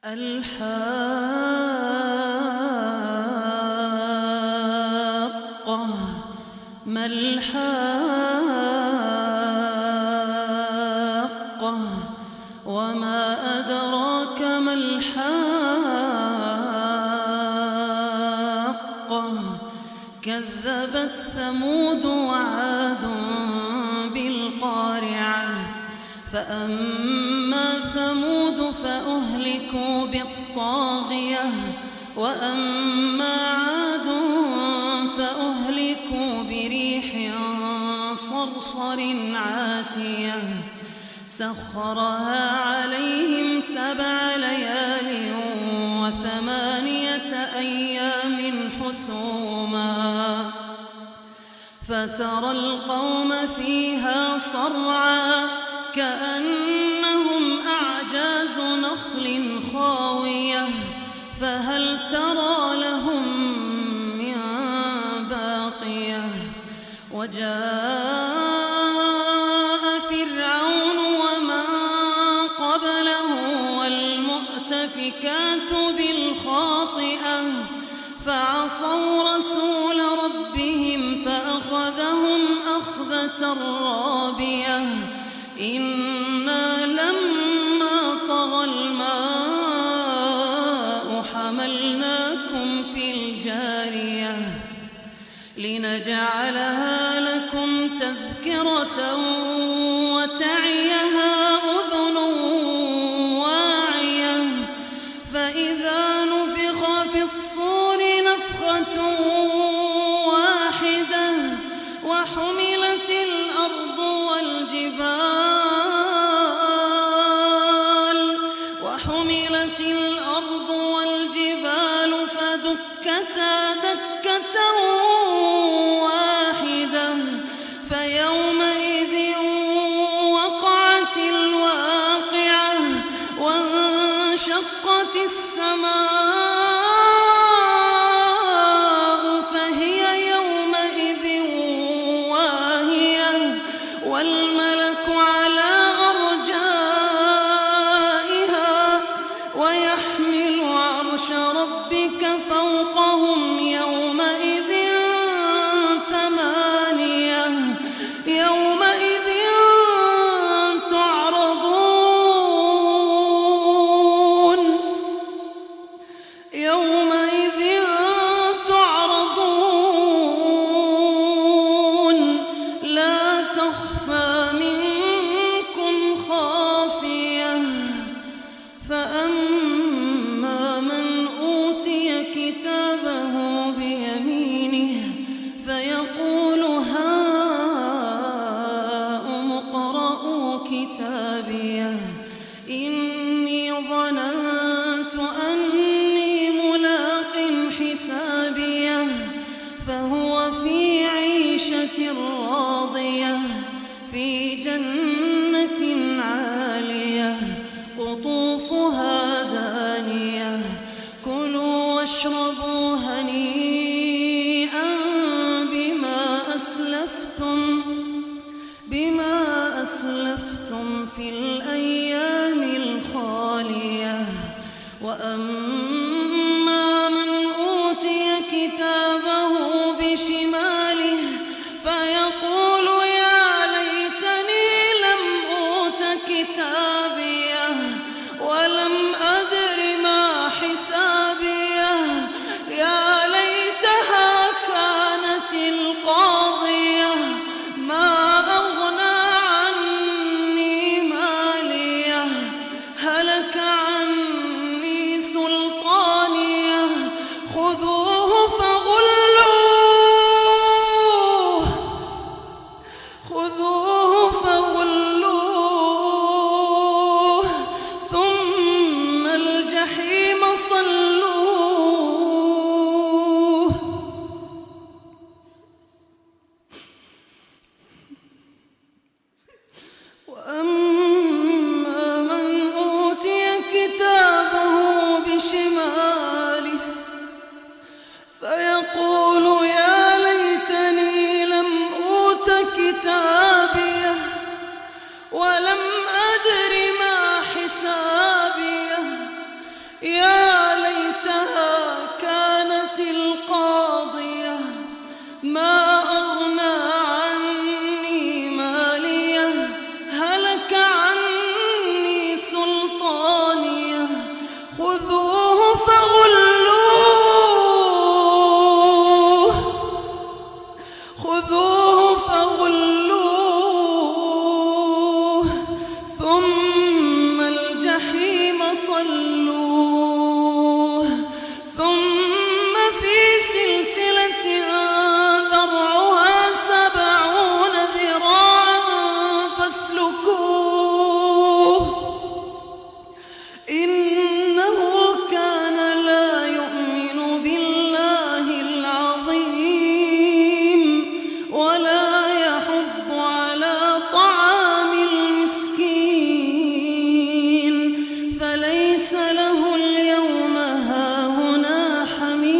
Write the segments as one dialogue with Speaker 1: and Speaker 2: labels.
Speaker 1: الحاقة ما الحاقة وما أدراك ما الحاقة كذبت ثمود وعاد بالقارعة فأما ثمود فأهلكوا بالطاغية وأما عاد فأهلكوا بريح صرصر عاتية سخرها عليهم 7 ليال و8 أيام حسوما فترى القوم فيها صرعا كأنهم أعجاز نخل خاوية فهل ترى لهم من باقية وجاء فرعون ومن قبله والمؤتفكات بالخاطئة فعصوا رسول ربهم فأخذهم أخذة رابية إنا لما طغى الماء حملناكم في الجارية لنجعلها لكم تذكرة وتعيها أذن واعية فإذا نفخ في الصور نفخة واحدة وحملت الأرض والجبال فدكتا دكة واحدة فيومئذ وقعت الواقعة وانشقت السماء فهي يومئذ واهية والملك على أرجائها ويحمل عرش ربك فوقهم يومئذ 8 يومئذ تعرضون لا تخفى منكم خافية فأما من أوتي كتابه بيمينه فيقول هاؤم اقرءوا كتابيه إني ظننت أني ملاق حسابيه فهو في عيشة راضية في جنة عالية قطوفها دانية كلوا واشربوا هنيئا بما أسلفتم في الأيام الخالية وأما من أوتي كتابه بشماله فيقول يا ليتني لم أوت كتابيه ولم أدر ما حسابيه يا ليتها كانت القاضية ما أغنى عني ماليه هلك عني سلطانيه خذوه فغلوه ثم الجحيم صلوه وأما من أوتي كتابه بشماله فيقول يا ليتني لم أوت كتابيه ولم أدر ما حسابيه فصلوه ثم في سلسلة ذرعها 70 ذراعا فاسلكوه إنه كان لا يؤمن بالله العظيم ولا يحض على طعام المسكين فليس له اليوم هاهنا حميم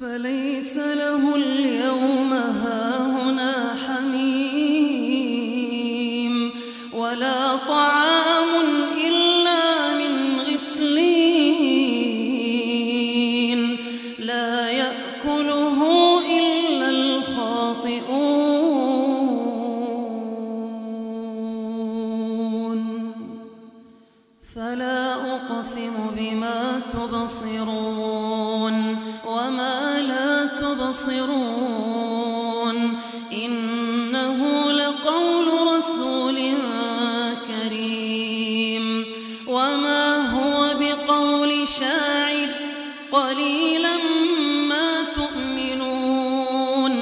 Speaker 1: فليس له اليوم هاهنا حميم ولا طعام إلا من غسلين لا يأكله إلا الخاطئون فلا أقسم بما تبصرون وما لا تبصرون إنه لقول رسول كريم وما هو بقول شاعر قليلا ما تؤمنون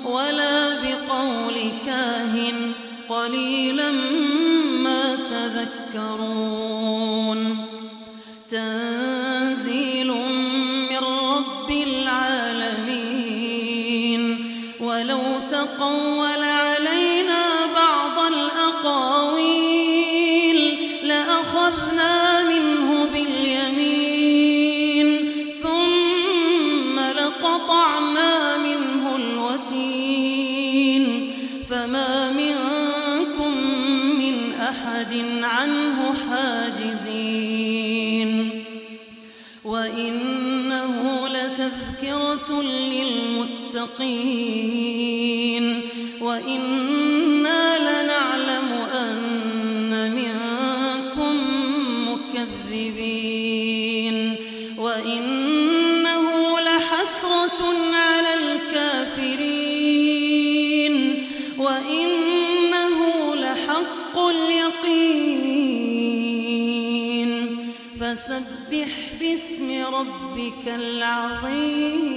Speaker 1: ولا بقول كاهن قليلا ما تذكرون تنزيل من رب العالمين ولو تقول علينا بعض الأقاويل لأخذنا منه باليمين ثم لقطعنا منه الوتين فما منكم من أحد عنه حاجزين وإنه لتذكرة للمتقين وإنا لنعلم أن منكم مكذبين وإنه لحسرة على الكافرين وإنه لحق اليقين فسبح باسم ربك العظيم